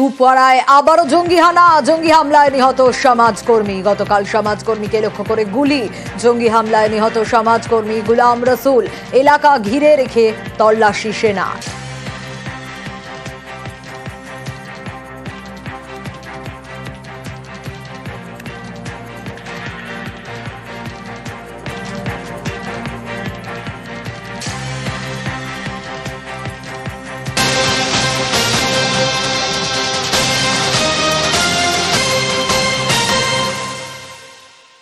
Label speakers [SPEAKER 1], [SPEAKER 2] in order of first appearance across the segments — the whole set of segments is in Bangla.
[SPEAKER 1] কুপওয়ারায় আবারও জঙ্গি হামলায় নিহত সমাজকর্মী। গতকাল সমাজকর্মীকে লক্ষ্য করে গুলি। জঙ্গি হামলায় নিহত সমাজকর্মী গুলাম রসুল। এলাকা ঘিরে রেখে তল্লাশি সেনা।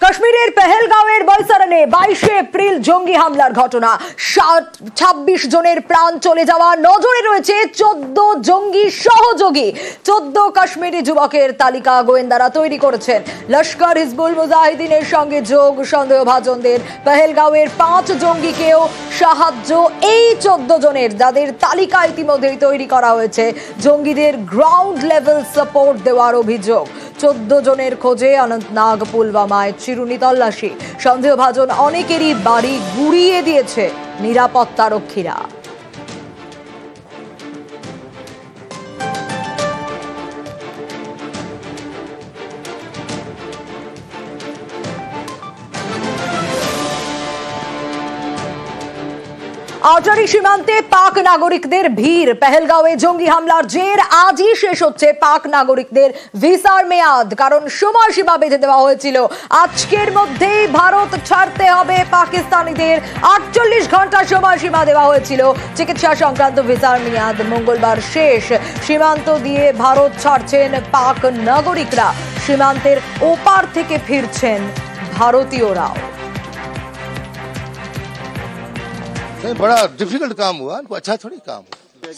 [SPEAKER 1] কাশ্মীরের পেহেলগাঁওয়ের বৈসারণে 22 এপ্রিল জঙ্গি হামলার ঘটনা। 26 জনের প্রাণ চলে যাওয়া। নজরে রয়েছে 14 জঙ্গি সহযোগী। 14 কাশ্মীরি যুবকের তালিকা গোয়েন্দারা তৈরি করেছেন। লস্কর হিজবুল মুজাহিদিনের সঙ্গে যোগ সন্দেহভাজনদের। পেহেলগাঁওয়ের 5 জঙ্গিকেও সাহায্য এই 14 জনের, যাদের তালিকা ইতিমধ্যেই তৈরি করা হয়েছে। জঙ্গিদের গ্রাউন্ড লেভেল সাপোর্ট দেওয়ার অভিযোগ। 14 জনের খোঁজে অনন্তনাগ পুলওয়ামায় চিরুনি তল্লাশি। সন্দেহভাজন অনেকেরই বাড়ি গুড়িয়ে দিয়েছে নিরাপত্তারক্ষীরা। আটারি সীমান্তে পাক নাগরিকদের ভিড়। পেহেলগাঁওয়ে জঙ্গি হামলার জের আজই শেষ হচ্ছে পাক নাগরিকদের ভিসার মেয়াদ, কারণ সময়সীমা বেঁধে দেওয়া হয়েছিল। আজকের মধ্যেই ভারত ছাড়তে হবে পাকিস্তানিদের। 48 ঘন্টা সময়সীমা দেওয়া হয়েছিল। চিকিৎসা সংক্রান্ত ভিসার মেয়াদ মঙ্গলবার শেষ। সীমান্ত দিয়ে ভারত ছাড়ছেন পাক নাগরিকরা। সীমান্তের ওপার থেকে ফিরছেন ভারতীয়রাও।
[SPEAKER 2] बड़ा डिफिकल्ट काम हुआ, अच्छा थोड़ी काम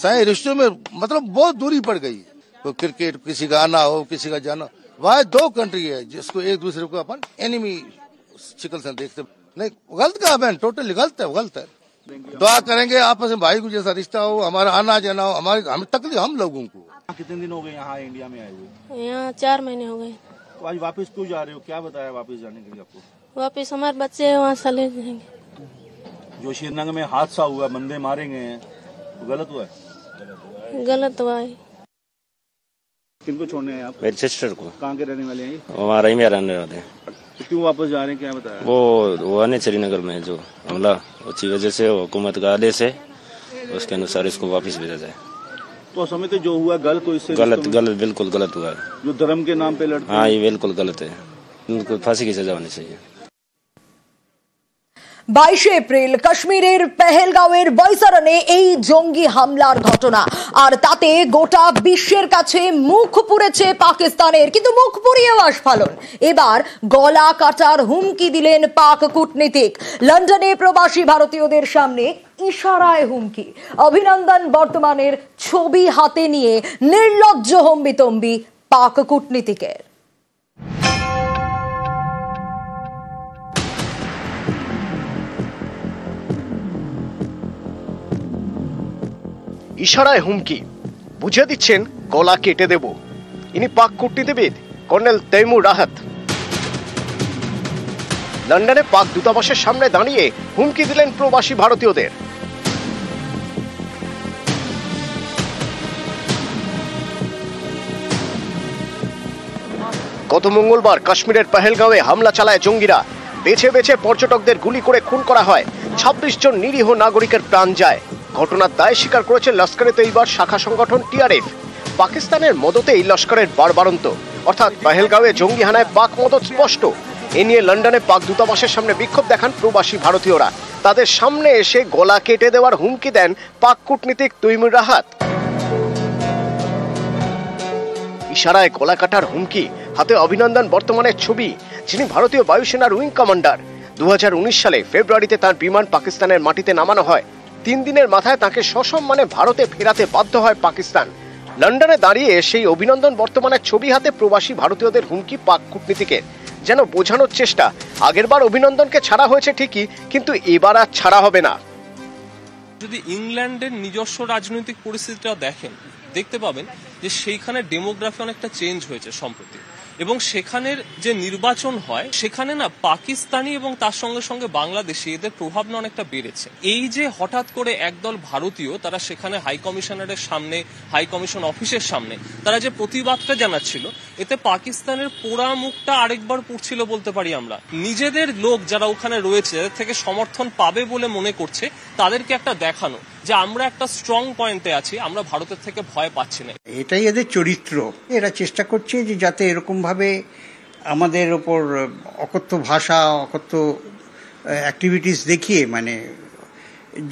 [SPEAKER 2] सही रिश्तों में मतलब बहुत दूरी पड़ गई। तो क्रिकेट किसी का आना हो, किसी का जाना, वहाँ 2 कंट्री है जिसको एक दूसरे को अपन एनिमी शिकल से देखते नहीं। गलत काम है, टोटली गलत है। दुआ करेंगे आपस में भाई को जैसा रिश्ता हो, हमारा आना जाना हो, हमारे हम तकलीफ हम लोगों को।
[SPEAKER 3] कितने दिन हो गए यहाँ इंडिया में आए हुए?
[SPEAKER 4] यहाँ 4 महीने हो गए।
[SPEAKER 3] तो आज वापस क्यों जा रहे हो, क्या बताया वापस जाने के लिए आपको?
[SPEAKER 4] वापस हमारे बच्चे वहाँ से ले जाएंगे।
[SPEAKER 3] जो श्रीनगर में हादसा हुआ, बंदे मारे गए हैं, तो गलत हुआ है?
[SPEAKER 4] गलत हुआ है।
[SPEAKER 3] किनको छोड़ने हैं आप?
[SPEAKER 5] मेरी सिस्टर को।
[SPEAKER 3] कहाँ के रहने वाले हैं?
[SPEAKER 5] हमारा ही में रहने वाले हैं।
[SPEAKER 3] तो क्यों वापस जा रहे हैं, क्या बताया?
[SPEAKER 5] वो है श्रीनगर में जो हमला, उसी वजह से हुकूमत का आदेश है, उसके अनुसार इसको वापस भेजा जाए।
[SPEAKER 3] तो समय तो जो हुआ गलत, तो इससे
[SPEAKER 5] गलत बिल्कुल गलत हुआ है।
[SPEAKER 3] जो धर्म के नाम पे लड़ते,
[SPEAKER 5] हाँ ये बिल्कुल गलत है। उनको फांसी की सजा होनी चाहिए।
[SPEAKER 1] 22 এপ্রিল কাশ্মীরের পেহেলগাঁওয়ের বৈসারণে এই জঙ্গি হামলার ঘটনা, আর তাতে গোটা বিশ্বের কাছে মুখ পুড়েছে পাকিস্তানের। কিন্তু মুখ পুড়িয়েও আস্ফালন। এবার গলা কাটার হুমকি দিলেন পাক কূটনীতিক। লন্ডনে প্রবাসী ভারতীয়দের সামনে ইশারায় হুমকি। অভিনন্দন বর্তমানের ছবি হাতে নিয়ে নির্লজ্জ হম্বিতম্বি পাক কূটনীতিকের।
[SPEAKER 6] ইশারায় হুমকি, বুঝিয়ে দিচ্ছেন গলা কেটে দেব। ইনি পাক কূটনীতিবিদ কর্নেল তৈমুর রাহাত। লন্ডনে পাক দূতাবাসের সামনে দাঁড়িয়ে হুমকি দিলেন প্রবাসী ভারতীয়দের। গত মঙ্গলবার কাশ্মীরের পেহেলগাঁওয়ে হামলা চালায় জঙ্গিরা। বেছে বেছে পর্যটকদের গুলি করে খুন করা হয়। 26 জন নিরীহ নাগরিকের প্রাণ যায়। ঘটনার দায় স্বীকার করেছে লস্করে তৈবার শাখা সংগঠন টিআরএফ। পাকিস্তানের মদতেই লস্করের বাড়বাড়ন্ত, অর্থাৎ পেহেলগাঁওয়ে জঙ্গি হানায় পাক মদত স্পষ্ট। এ নিয়ে লন্ডনে পাক দূতাবাসের সামনে বিক্ষোভ দেখান প্রবাসী ভারতীয়রা। তাদের সামনে এসে গলা কেটে দেওয়ার হুমকি দেন পাক কূটনীতিক তৈমুর রাহাত। ইশারায় গলা কাটার হুমকি, হাতে অভিনন্দন বর্তমানের ছবি, যিনি ভারতীয় বায়ুসেনার উইং কমান্ডার। 2019 সালে ফেব্রুয়ারিতে তার বিমান পাকিস্তানের মাটিতে নামানো হয়। 3 দিনের মাথায় তাকে সসম্মানে ভারতে ফেরাতে বাধ্য হয় পাকিস্তান। লন্ডনে দাঁড়িয়ে সেই অভিনন্দন বর্তমানের ছবি হাতে প্রবাসী ভারতীয়দের হুমকি পাক কূটনীতিকের, যেন বোঝানোর চেষ্টা আগেরবার অভিনন্দনকে ছাড়া হয়েছে ঠিকই, কিন্তু এবার আর ছাড়া হবে না।
[SPEAKER 7] যদি ইংল্যান্ডের নিজস্ব রাজনৈতিক পরিস্থিতিটা দেখেন, দেখতে পাবেন যে সেইখানে ডেমোগ্রাফি অনেকটা চেঞ্জ হয়েছে সম্প্রতি। এবং সেখানের যে নির্বাচন হয় সেখানে না পাকিস্তানি এবং তার সঙ্গে সঙ্গে বাংলাদেশি এদের প্রভাব না অনেকটা বেড়েছে। এই যে হঠাৎ করে একদল ভারতীয় তারা সেখানে হাই কমিশনারের সামনে, হাই কমিশন অফিসের সামনে তারা যে প্রতিবাদটা জানাচ্ছিল, এতে পাকিস্তানের পোড়া মুখটা আরেকবার পুড়ছিল বলতে পারি আমরা। নিজেদের লোক যারা ওখানে রয়েছে, যাদের থেকে সমর্থন পাবে বলে মনে করছে, তাদেরকে একটা দেখানো যে আমরা একটা স্ট্রং পয়েন্টে আছি, আমরা ভারতের থেকে ভয় পাচ্ছি না।
[SPEAKER 8] এটাই এদের চরিত্র। এরা চেষ্টা করছে যে যাতে এরকম ভাবে আমাদের ওপর অকথ্য ভাষা, অকথ্য অ্যাক্টিভিটিস দেখিয়ে মানে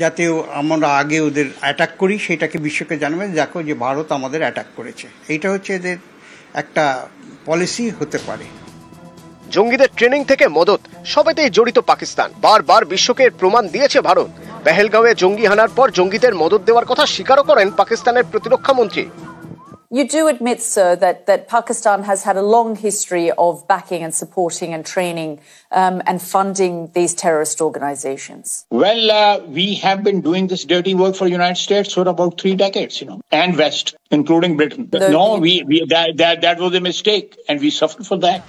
[SPEAKER 8] যাতে আমরা আগে ওদের অ্যাটাক করি, সেটাকে বিশ্বকে জানাবে দেখো যে ভারত আমাদের অ্যাটাক করেছে। এইটা হচ্ছে এদের একটা পলিসি হতে পারে।
[SPEAKER 6] জঙ্গিদের ট্রেনিং থেকে মদত সবেতেই জড়িত পাকিস্তান। বারবার বিশ্বকে এর প্রমাণ দিয়েছে ভারত। পেহেলগাঁওয়ে জঙ্গি হানার পর জঙ্গিদের মদত দেওয়ার কথা স্বীকারও করেন পাকিস্তানের প্রতিরক্ষা মন্ত্রী।
[SPEAKER 9] You do admit, sir, that Pakistan has had a long history of backing and supporting and training and funding these terrorist organizations.
[SPEAKER 10] Well, we have been doing this dirty work for the United States for about 3 decades, and West, including Britain. That was a mistake, and we suffered for that.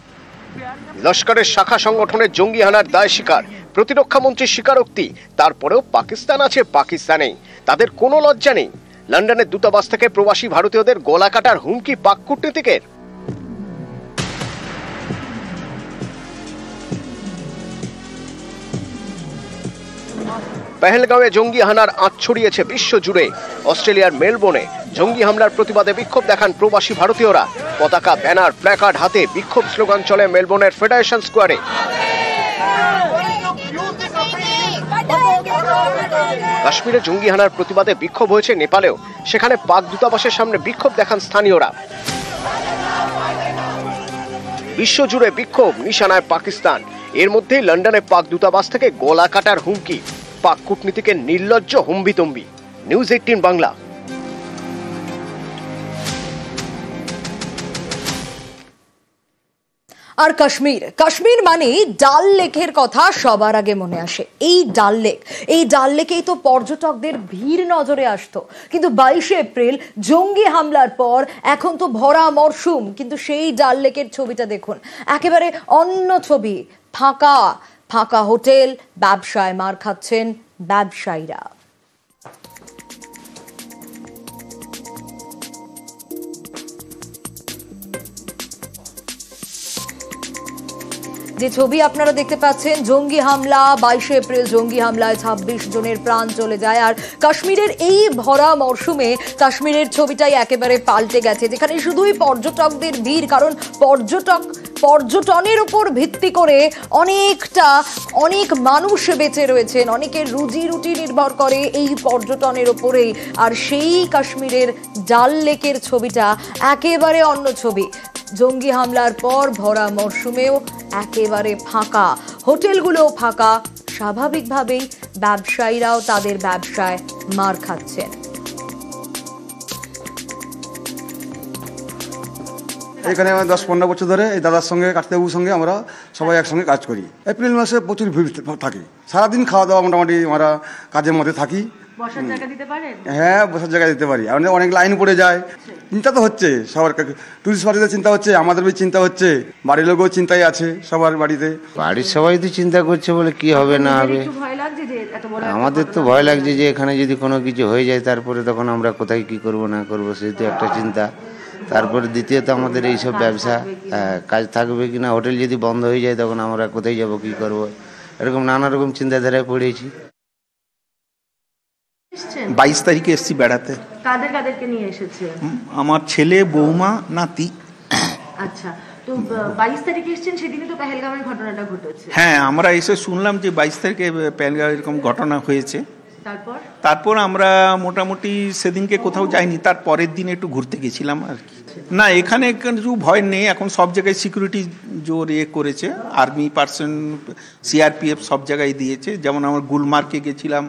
[SPEAKER 6] লস্করের শাখা সংগঠনের জঙ্গি হানার দায় স্বীকার, প্রতিরক্ষা মন্ত্রীর স্বীকারোক্তি। তারপরেও পাকিস্তান আছে পাকিস্তানেই, তাদের কোনো লজ্জা নেই। লন্ডনের দূতাবাস থেকে প্রবাসী ভারতীয়দের গলা কাটার হুমকি পাক কূটনীতিকের। পেহেলগাঁওয়ে জঙ্গি হানার আঁচ ছড়িয়েছে বিশ্ব জুড়ে। অস্ট্রেলিয়ার মেলবোর্নে জঙ্গি হামলার প্রতিবাদে বিক্ষোভ দেখান প্রবাসী ভারতীয়রা। পতাকা, ব্যানার, প্ল্যাকার্ড হাতে বিক্ষোভ স্লোগান চলে মেলবোর্নের ফেডারেশন স্কোয়ারে। কাশ্মীরে জঙ্গি হানার প্রতিবাদে বিক্ষোভ হয়েছে নেপালেও। সেখানে পাক দূতাবাসের সামনে বিক্ষোভ দেখান স্থানীয়রা। বিশ্বজুড়ে বিক্ষোভ, নিশানায় পাকিস্তান। এর মধ্যেই লন্ডনে পাক দূতাবাস থেকে গলা কাটার হুমকি, পাক কূটনীতিকের নির্লজ্জ হম্বিতম্বি। নিউজ 18 বাংলা।
[SPEAKER 1] আর কাশ্মীর মানে ডাল লেকের কথা সবার আগে মনে আসে। এই ডাল লেকেই তো পর্যটকদের ভিড় নজরে আসতো, কিন্তু 22শে এপ্রিল জঙ্গি হামলার পর এখন তো ভরা মরশুম, কিন্তু সেই ডাল লেকের ছবিটা দেখুন, একেবারে অন্য ছবি। ফাঁকা হোটেল, ব্যবসায় মার খাচ্ছেন ব্যবসায়ীরা। যে ছবি আপনারা দেখতে পাচ্ছেন, জঙ্গি হামলা, 22শে এপ্রিল জঙ্গি হামলায় 26 জনের প্রাণ চলে যায়। আর কাশ্মীরের এই ভরা মরশুমে কাশ্মীরের ছবিটাই একেবারে পাল্টে গেছে, যেখানে শুধুই পর্যটকদের ভিড়, কারণ পর্যটনের উপর ভিত্তি করে অনেক মানুষ বেঁচে রয়েছেন, অনেকের রুজি রুটি নির্ভর করে এই পর্যটনের উপরেই। আর সেই কাশ্মীরের ডাল লেকের ছবিটা একেবারে অন্য ছবি। জঙ্গি হামলার পর ভরা মরশুমেও একেবারে ফাঁকা, হোটেলগুলোও ফাঁকা। স্বাভাবিকভাবেই ব্যবসায়ীরাও তাদের ব্যবসায় মার খাচ্ছেন।
[SPEAKER 11] এখানে আমরা 10-15 বছর ধরে এই দাদার সঙ্গে, কার্তিকবাবুর সঙ্গে আমরা সবাই একসঙ্গে কাজ করি। এপ্রিল মাসে প্রচুর ভিড় থাকে, সারাদিন খাওয়া দাওয়া মোটামুটি আমরা কাজের মধ্যে থাকি।
[SPEAKER 1] বসার জায়গা দিতে পারেন?
[SPEAKER 11] হ্যাঁ, বসার জায়গা দিতে পারি। অনেক লাইন পড়ে যায়, চিন্তা তো হচ্ছে সবার, টুরিস্ট পার্টিদের চিন্তা হচ্ছে, আমাদের চিন্তা হচ্ছে, বাড়ির লোকও চিন্তায় আছে, সবার বাড়িতে।
[SPEAKER 12] বাড়ির সবাই তো চিন্তা করছে বলে কি হবে না হবে, আমাদের তো ভয় লাগছে যে এখানে যদি কোনো কিছু হয়ে যায় তারপরে তখন আমরা কোথায় কি করব না করব, সেই তো একটা চিন্তা। তারপরে দ্বিতীয়ত আমাদের এইসব ব্যবসা কাজ থাকবে কিনা, হোটেল যদি বন্ধ হয়ে যায় তখন আমরা কোথায় যাব, কি করব, এরকম নানা রকম চিন্তাধারায় পড়েছি।
[SPEAKER 13] 22 তারিখে এসেছি বেড়াতে।
[SPEAKER 1] কাদেরকে নিয়ে এসেছে?
[SPEAKER 13] আমার ছেলে, বৌমা, নাতি।
[SPEAKER 1] আচ্ছা, তো 22 তারিখে এসেছেন, সেদিনই তো পেহেলগাঁওয়ের ঘটনাটা ঘটেছে।
[SPEAKER 13] হ্যাঁ, আমরা এসে শুনলাম যে 22 তারিখে পেহেলগাঁও এরকম ঘটনা হয়েছে। তারপর আমরা মোটামুটি সেদিনকে কোথাও যাইনি, তার পরের দিন একটু ঘুরতে গেছিলাম আর কি। না, এখানে কিছু ভয় নেই, এখন সব জায়গায় সিকিউরিটি জোর করেছে, আর্মি পার্সন, সিআরপিএফ সব জায়গায় দিয়েছে। যেমন আমরা গুলমার্গে গেছিলাম,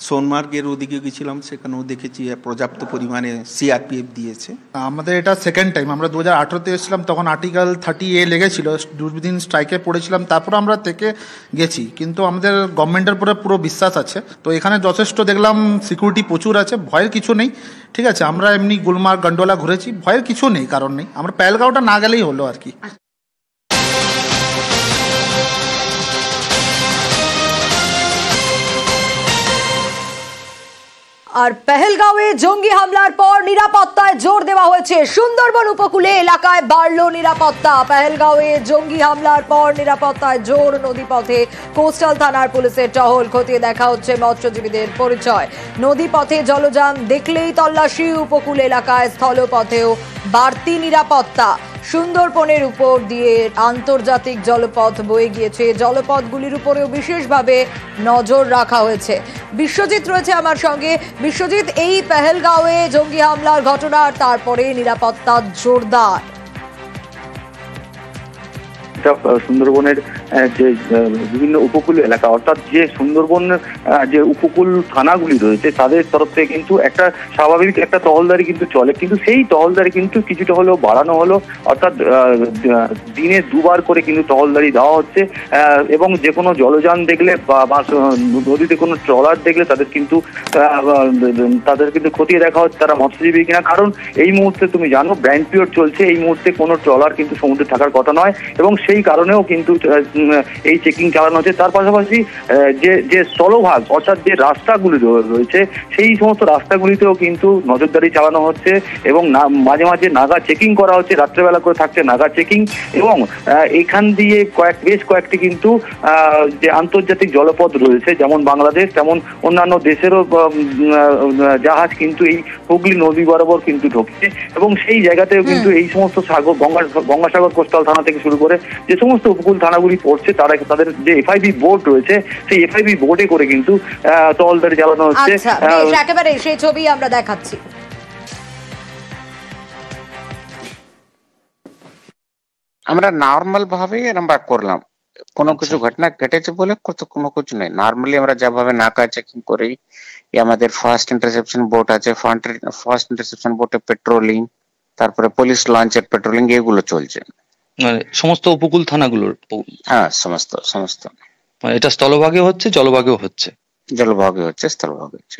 [SPEAKER 13] সোনমার্গের ওদিকে গেছিলাম, সেখানেও দেখেছি পর্যাপ্ত পরিমাণে সিআরপিএফ দিয়েছে।
[SPEAKER 14] আমাদের এটা সেকেন্ড টাইম। আমরা 2018-তে এসেছিলাম, তখন আর্টিকেল 30A লেগেছিল, দুদিন স্ট্রাইকে পড়েছিলাম, তারপর আমরা থেকে গেছি। কিন্তু আমাদের গভর্নমেন্টের উপরে পুরো বিশ্বাস আছে, তো এখানে যথেষ্ট দেখলাম সিকিউরিটি প্রচুর আছে, ভয়ের কিছু নেই। ঠিক আছে, আমরা এমনি গুলমার্গ গন্ডোলা ঘুরেছি, ভয়ের কিছু নেই, কারণ নেই। আমরা পেহেলগাঁওটা না গেলেই হলো আর কি।
[SPEAKER 1] আর পেহেলগাঁওয়ে জঙ্গি হামলার পর নিরাপত্তায় জোর দেওয়া হয়েছে। সুন্দরবন উপকূলে এলাকায় বাড়ল নিরাপত্তা। পেহেলগাঁওয়ে জঙ্গি হামলার পর নিরাপত্তায় জোর। নদীপথে কোস্টাল থানার পুলিশের টহল। খতিয়ে দেখা হচ্ছে মৎস্যজীবীদের পরিচয়। নদীপথে জলযান দেখলেই তল্লাশি। উপকূল এলাকায় স্থলপথেও বাড়তি নিরাপত্তা। সুন্দরবনের উপর দিয়ে আন্তর্জাতিক জলপথ বয়ে গিয়েছে। জলপথগুলির উপরেও বিশেষভাবে নজর রাখা হয়েছে। বিশ্বজিৎ রয়েছে আমার সঙ্গে। বিশ্বজিৎ, এই পেহেলগাঁওয়ে জঙ্গি হামলার ঘটনার তারপরে নিরাপত্তা জোরদার।
[SPEAKER 15] সুন্দরবনের যে বিভিন্ন উপকূল এলাকা, অর্থাৎ যে সুন্দরবন যে উপকূল থানাগুলি রয়েছে তাদের তরফ থেকে কিন্তু একটা স্বাভাবিক একটা টহলদারি কিন্তু চলে, কিন্তু সেই টহলদারি কিন্তু কিছুটা হলেও বাড়ানো হলো। অর্থাৎ দিনে দুবার করে কিন্তু টহলদারি দেওয়া হচ্ছে এবং যে কোনো জলযান দেখলে বা নদীতে কোনো ট্রলার দেখলে তাদের কিন্তু খতিয়ে দেখা হচ্ছে তারা মৎস্যজীবী কিনা। কারণ এই মুহূর্তে তুমি জানো ব্যান্ড পিরিয়ড চলছে, এই মুহূর্তে কোনো ট্রলার কিন্তু সমুদ্রে থাকার কথা নয় এবং সেই কারণেও কিন্তু এই চেকিং চালানো হচ্ছে। তার পাশাপাশি যে স্থলভাগ অর্থাৎ যে রাস্তাগুলি রয়েছে সেই সমস্ত রাস্তাগুলিতেও কিন্তু নজরদারি চালানো হচ্ছে এবং মাঝে মাঝে নাগা চেকিং করা হচ্ছে। রাত্রেবেলা করে থাকছে নাগা চেকিং এবং এখান দিয়ে বেশ কয়েকটি কিন্তু যে আন্তর্জাতিক জলপথ রয়েছে, যেমন বাংলাদেশ তেমন অন্যান্য দেশেরও জাহাজ কিন্তু এই হুগলি নদী বরাবর কিন্তু ঢুকছে এবং সেই জায়গাতেও কিন্তু এই সমস্ত গঙ্গাসাগর কোস্টাল থানা থেকে শুরু করে যে সমস্ত উপকূল থানাগুলি পড়ছে তাদের যে এফআইবি বোর্ড রয়েছে সেই এফআইবি বোর্ডে করে কিন্তু টহলদারি চালানো হচ্ছে।
[SPEAKER 1] একেবারে সেই ছবি আমরা দেখাচ্ছি।
[SPEAKER 12] আমরা নর্মাল ভাবে আমরা করলাম, কোনো কিছু ঘটনা ঘটেছে বলে কোনো কিছু নেই। নর্মালি আমরা যেভাবে নাকা চেকিং করি, আমাদের ফার্স্ট ইন্টারসেপশন বোট আছে, ফার্স্ট ইন্টারসেপশন বোটে পেট্রোলিং, তারপরে পুলিশ লঞ্চের পেট্রোলিং, এগুলো চলছে
[SPEAKER 16] মানে সমস্ত উপকূল থানাগুলোর।
[SPEAKER 12] হ্যাঁ, সমস্ত
[SPEAKER 16] এটা স্থলভাগে হচ্ছে, জলভাগেও হচ্ছে।
[SPEAKER 12] জলভাগে হচ্ছে, স্থলভাগে হচ্ছে।